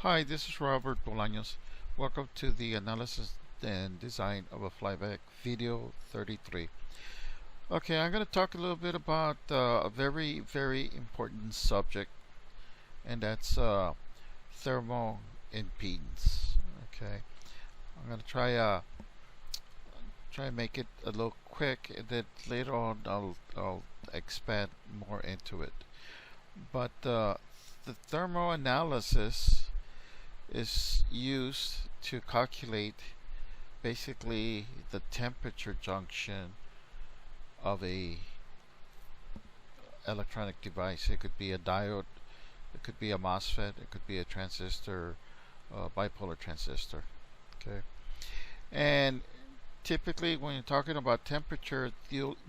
Hi, this is Robert Bolaños. Welcome to the analysis and design of a flyback video 33. Okay, I'm going to talk a little bit about a very important subject, and that's thermal impedance. Okay, I'm going to try and make it a little quick, and then later on I'll expand more into it. But the thermal analysis is used to calculate basically the temperature junction of a electronic device. It could be a diode, it could be a MOSFET, it could be a transistor, bipolar transistor. Okay, and typically when you're talking about temperature,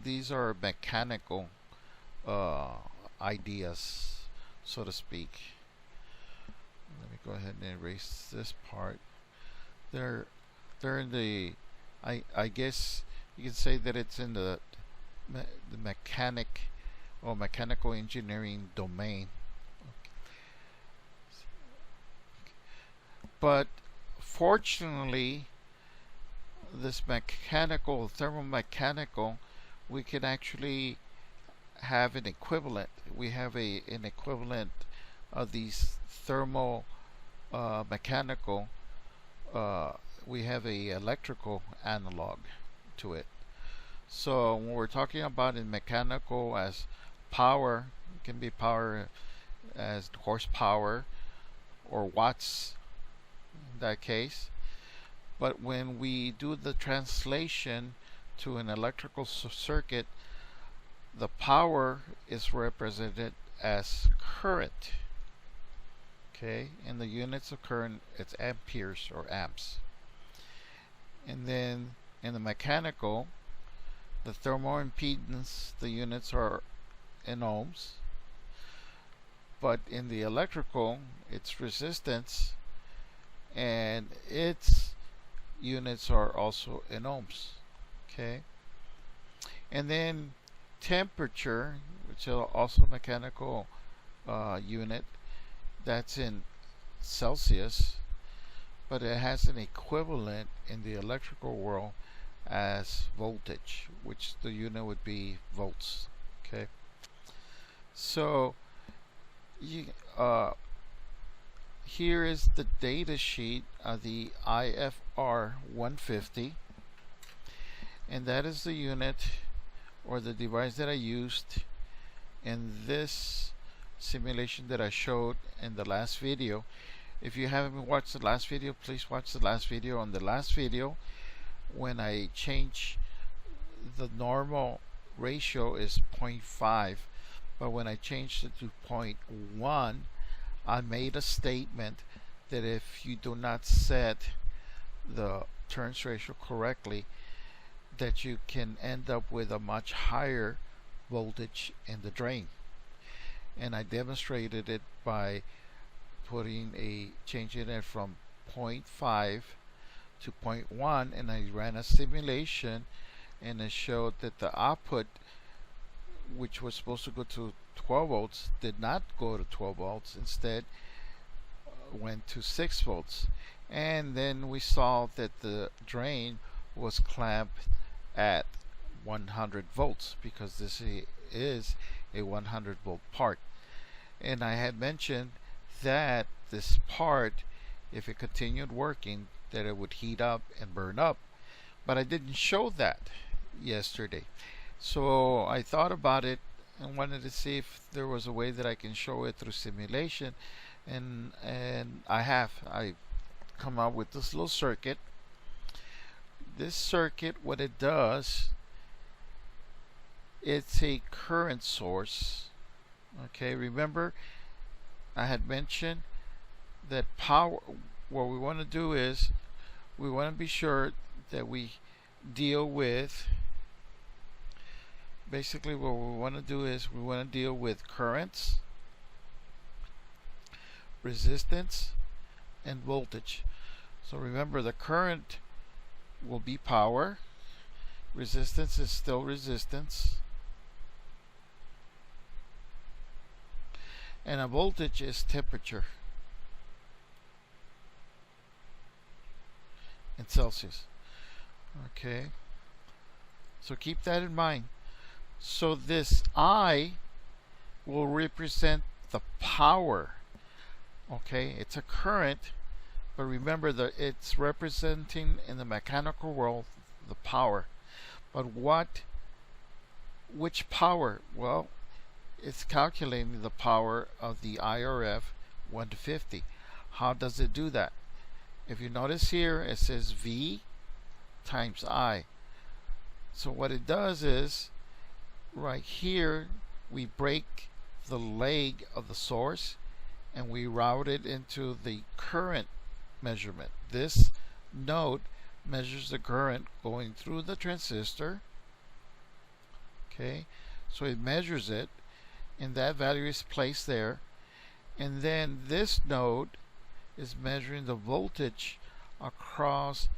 these are mechanical ideas, so to speak. Let me go ahead and erase this part. They're in the I guess you can say that it's in the mechanical engineering domain. But fortunately, this thermomechanical, we can actually have an equivalent. We have an equivalent of these thermal mechanical. We have a electrical analog to it. So when we're talking about in mechanical as power, it can be power as horsepower or watts in that case. But when we do the translation to an electrical circuit, the power is represented as current. Okay, in the units of current, it's amperes or amps. And then in the mechanical, the thermal impedance, the units are in ohms. But in the electrical, it's resistance, and its units are also in ohms. Okay, and then temperature, which is also mechanical unit, that's in Celsius, but it has an equivalent in the electrical world as voltage, which the unit would be volts. Okay, so here is the data sheet of the IFR 150, and that is the unit or the device that I used in this simulation that I showed in the last video. If you haven't watched the last video, please watch the last video. On the last video, when I change the normal ratio is 0.5, but when I changed it to 0.1, I made a statement that if you do not set the turns ratio correctly, that you can end up with a much higher voltage in the drain. And I demonstrated it by changing it from 0.5 to 0.1, and I ran a simulation, and it showed that the output, which was supposed to go to 12 volts, did not go to 12 volts. Instead, went to 6 volts. And then we saw that the drain was clamped at 100 volts because this is a 100 volt part. And I had mentioned that this part, if it continued working, that it would heat up and burn up, but I didn't show that yesterday. So I thought about it and wanted to see if there was a way that I can show it through simulation, and I come up with this little circuit. This circuit, what it does, it's a current source. Okay, remember I had mentioned that power, what we want to do is we want to be sure that we deal with, basically what we want to do is we want to deal with currents, resistance, and voltage. So remember, the current will be power, resistance is still resistance, and a voltage is temperature. in Celsius. Okay, so keep that in mind. So this I will represent the power. Okay, it's a current, but remember that it's representing in the mechanical world the power. But which power? Well, it's calculating the power of the IRF 1 to 50. How does it do that? If you notice here, it says V times I. So what it does is, right here, we break the leg of the source and we route it into the current measurement. This node measures the current going through the transistor. Okay, so it measures it, and that value is placed there. And then this node is measuring the voltage across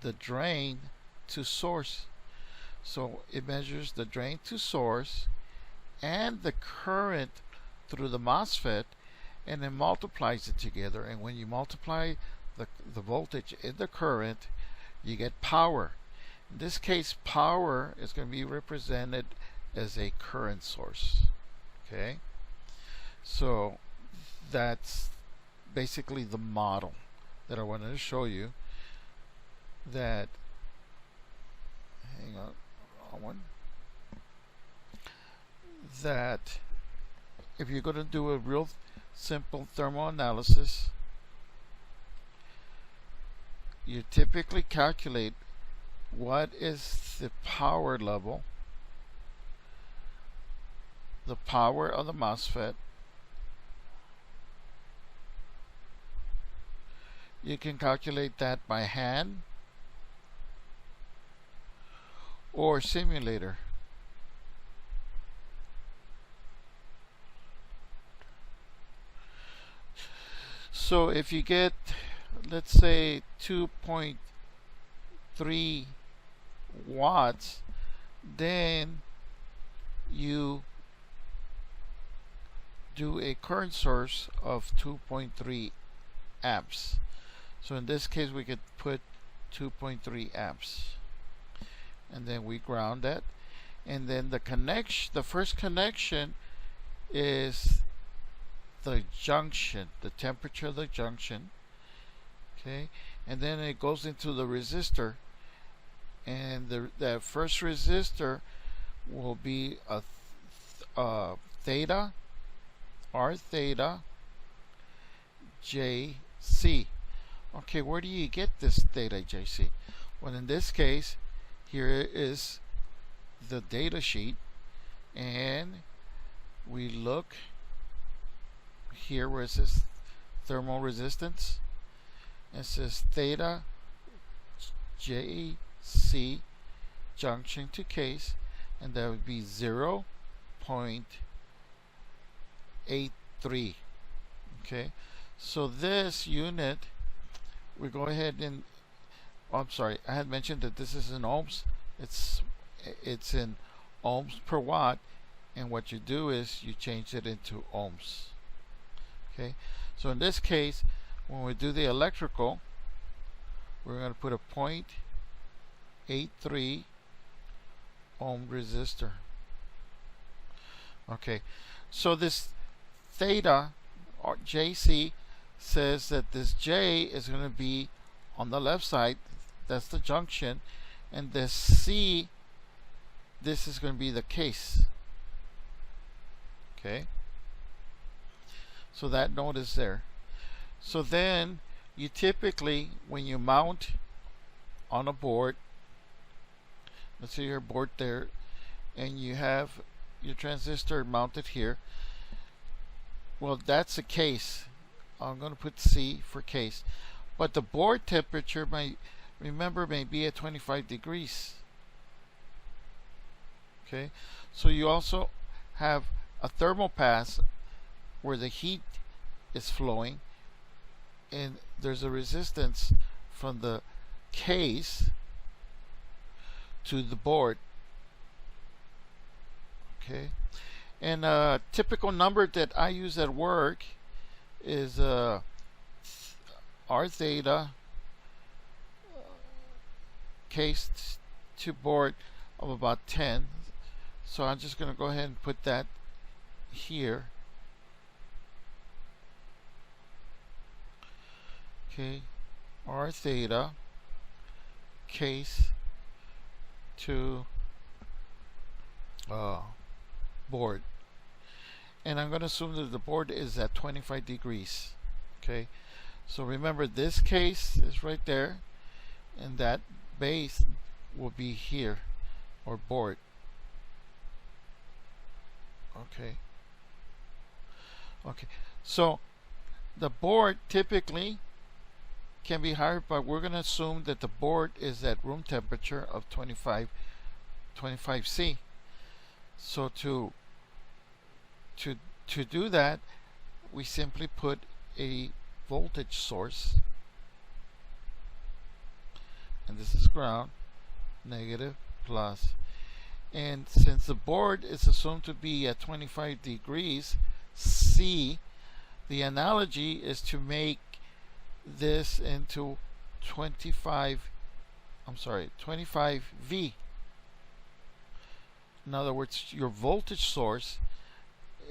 the drain to source. So it measures the drain to source and the current through the MOSFET, and then multiplies it together. And when you multiply the voltage and the current, you get power. In this case, power is going to be represented as a current source. Okay, so that's basically the model that I wanted to show you. That, hang on one, that if you're going to do a real simple thermal analysis, you typically calculate what is the power level, the power of the MOSFET. You can calculate that by hand or simulator. So if you get, let's say, 2.3 watts, then you do a current source of 2.3 amps. So in this case, we could put 2.3 amps, and then we ground that. And then the first connection is the junction, the temperature of the junction. Okay, and then it goes into the resistor, and that first resistor will be a theta, R theta, JC. Okay, where do you get this theta JC? Well, in this case, here is the data sheet, and we look here where it says thermal resistance. It says theta JC junction to case, and that would be 0.83. Okay, so this unit, we go ahead and, oh, I'm sorry, I had mentioned that this is in ohms. It's in ohms per watt, and what you do is you change it into ohms. Okay, so in this case, when we do the electrical, we're going to put a 0.83 ohm resistor. Okay, so this theta or JC says that this J is going to be on the left side, that's the junction, and this C, this is going to be the case. Okay, so that node is there. So then you typically, when you mount on a board, let's say your board there, and you have your transistor mounted here, well, that's a case. I'm going to put C for case, but the board temperature may be at 25 degrees. Okay, so you also have a thermal pass where the heat is flowing, and there's a resistance from the case to the board. Okay, and a typical number that I use at work is R theta case to board of about 10. So I'm just going to go ahead and put that here. Okay, R theta case to board, and I'm going to assume that the board is at 25 degrees. Okay, so remember this case is right there, and that base will be here, or board. Okay, so the board typically can be higher, but we're going to assume that the board is at room temperature of 25 C. So to do that, we simply put a voltage source, and this is ground, negative, plus, and since the board is assumed to be at 25 degrees C, the analogy is to make this into 25 V. In other words, your voltage source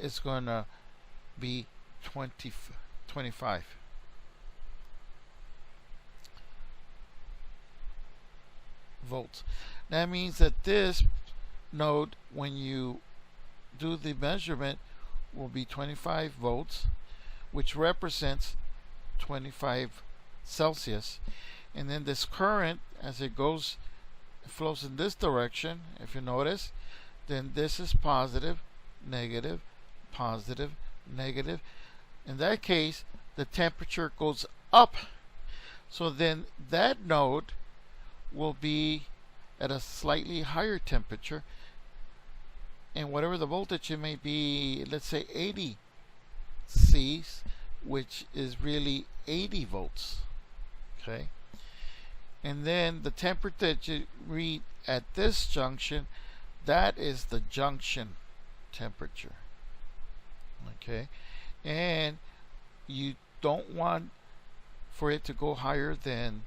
is going to be 25 volts. That means that this node, when you do the measurement, will be 25 volts, which represents 25 Celsius. And then this current, as it flows in this direction, if you notice, then this is positive, negative, positive, negative. In that case, the temperature goes up. So then that node will be at a slightly higher temperature, and whatever the voltage, it may be, let's say 80 C's, which is really 80 volts. Okay, and then the temperature that you read at this junction, that is the junction temperature. Okay, and you don't want for it to go higher than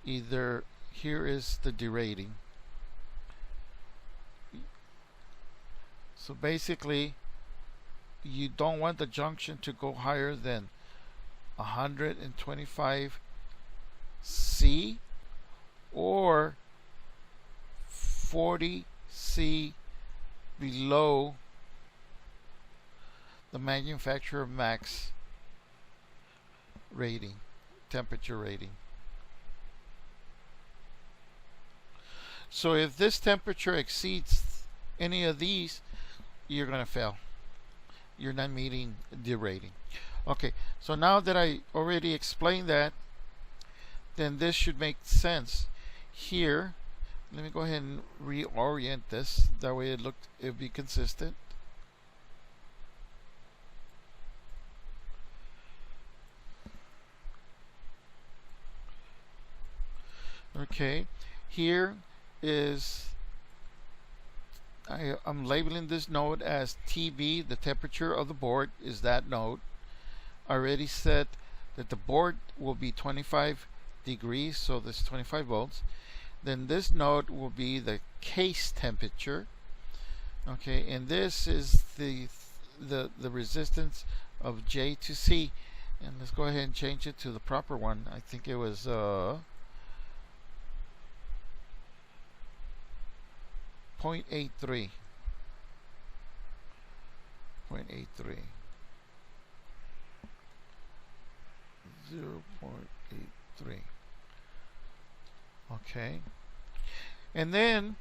either, here is the derating. So basically, you don't want the junction to go higher than 125 C or 40 C below the manufacturer max rating, temperature rating. So if this temperature exceeds any of these, you're going to fail. You're not meeting the rating. Okay, so now that I already explained that, then this should make sense. Here, let me go ahead and reorient this. That way it'll be consistent. Okay, here is, I'm labeling this node as TB. The temperature of the board is that node. I already said that the board will be 25 degrees, so this is 25 volts. Then this node will be the case temperature. Okay, and this is the resistance of J to C. And let's go ahead and change it to the proper one. I think it was 0.83. 0.83. Okay, and then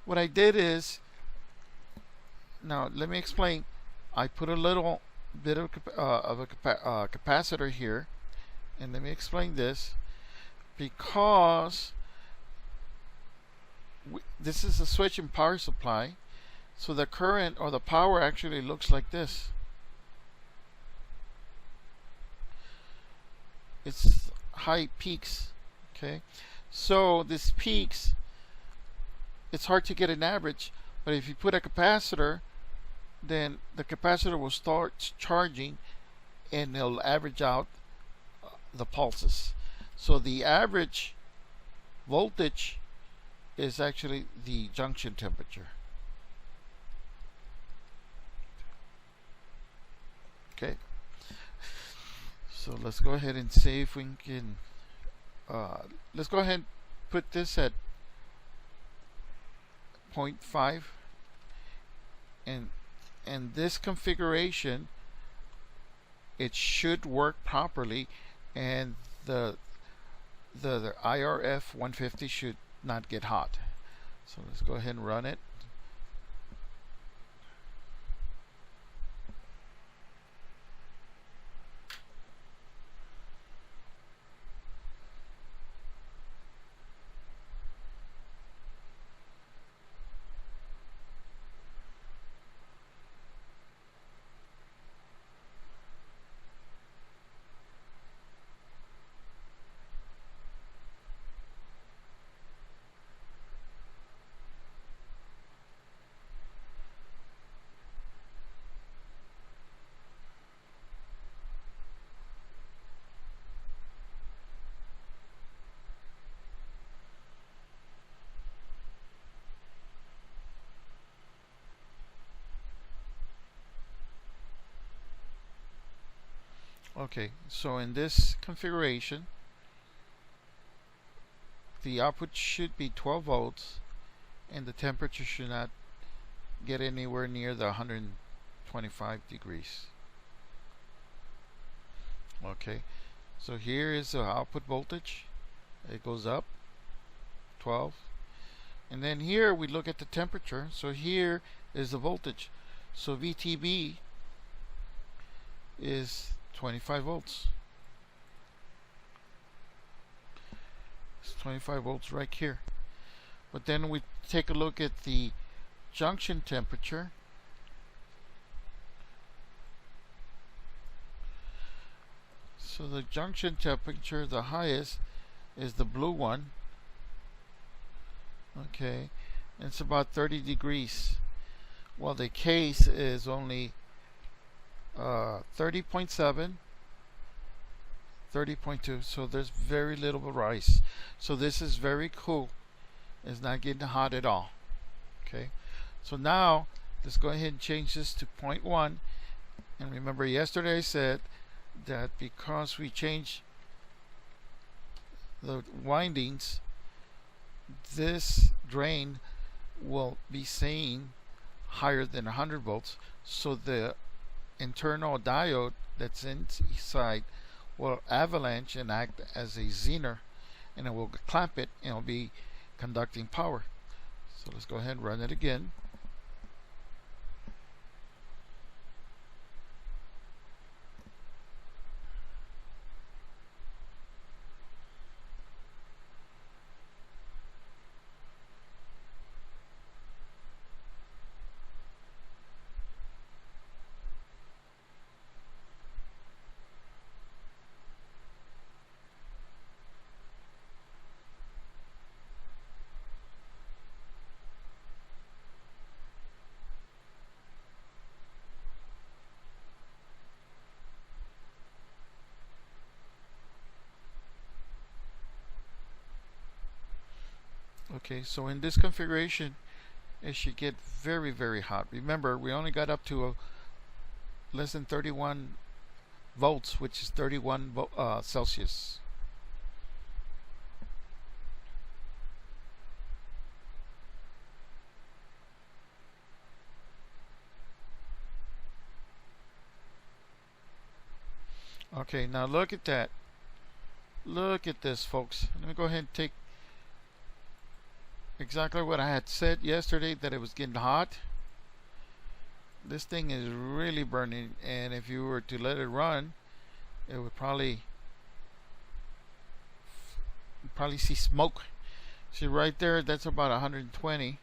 what I did is, now let me explain. I put a little bit of a capacitor here, and let me explain this, because this is a switch in power supply, so the current or the power actually looks like this. It's high peaks. Okay, so these peaks, it's hard to get an average, but if you put a capacitor, then the capacitor will start charging and it'll average out the pulses. So the average voltage is actually the junction temperature. Okay, so let's go ahead and see if we can let's go ahead and put this at 0.5, and this configuration, it should work properly, and the IRF 150 should not get hot. So let's go ahead and run it. Okay, so in this configuration, the output should be 12 volts, and the temperature should not get anywhere near the 125 degrees. Okay, so here is the output voltage. It goes up 12, and then here we look at the temperature. So here is the voltage. So VTB is 25 volts. It's 25 volts right here. But then we take a look at the junction temperature. So the junction temperature, the highest, is the blue one. Okay, and it's about 30 degrees. While the case is only 30.7, 30.2, so there's very little rise. So this is very cool. It's not getting hot at all. Okay, so now let's go ahead and change this to 0.1. And remember, yesterday I said that because we changed the windings, this drain will be saying higher than 100 volts. So the internal diode that's inside will avalanche and act as a zener, and it will clamp it, and it will be conducting power. So let's go ahead and run it again. Okay, so in this configuration, it should get very, very hot. Remember, we only got up to less than 31 volts, which is 31 Celsius. Okay, now look at that. Look at this, folks. Let me go ahead and take exactly what I had said yesterday, that it was getting hot. This thing is really burning, and if you were to let it run, it would probably see smoke. See right there, that's about 120,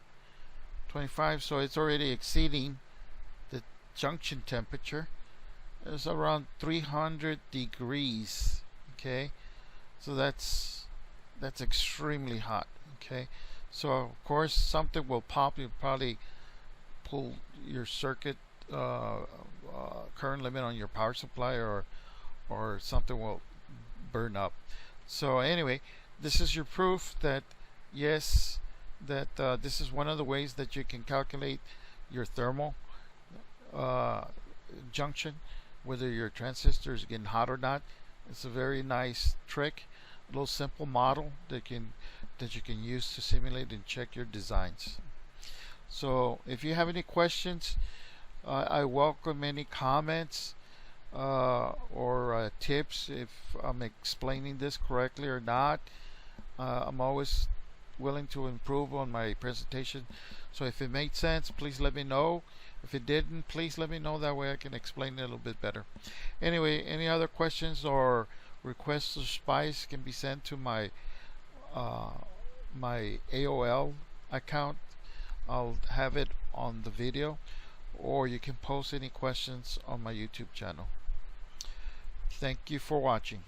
25, so it's already exceeding the junction temperature. It's around 300 degrees. Okay, so that's extremely hot. Okay, so of course something will pop. You'll probably pull your circuit current limit on your power supply, or something will burn up. So anyway, this is your proof that yes, that this is one of the ways that you can calculate your thermal uh, junction, whether your transistor is getting hot or not. It's a very nice trick, a little simple model that you can use to simulate and check your designs. So if you have any questions, I welcome any comments or tips if I'm explaining this correctly or not. I'm always willing to improve on my presentation. So if it made sense, please let me know. If it didn't, please let me know. That way I can explain it a little bit better. Anyway, any other questions or requests of spice can be sent to my my AOL account. I'll have it on the video, or you can post any questions on my YouTube channel. Thank you for watching.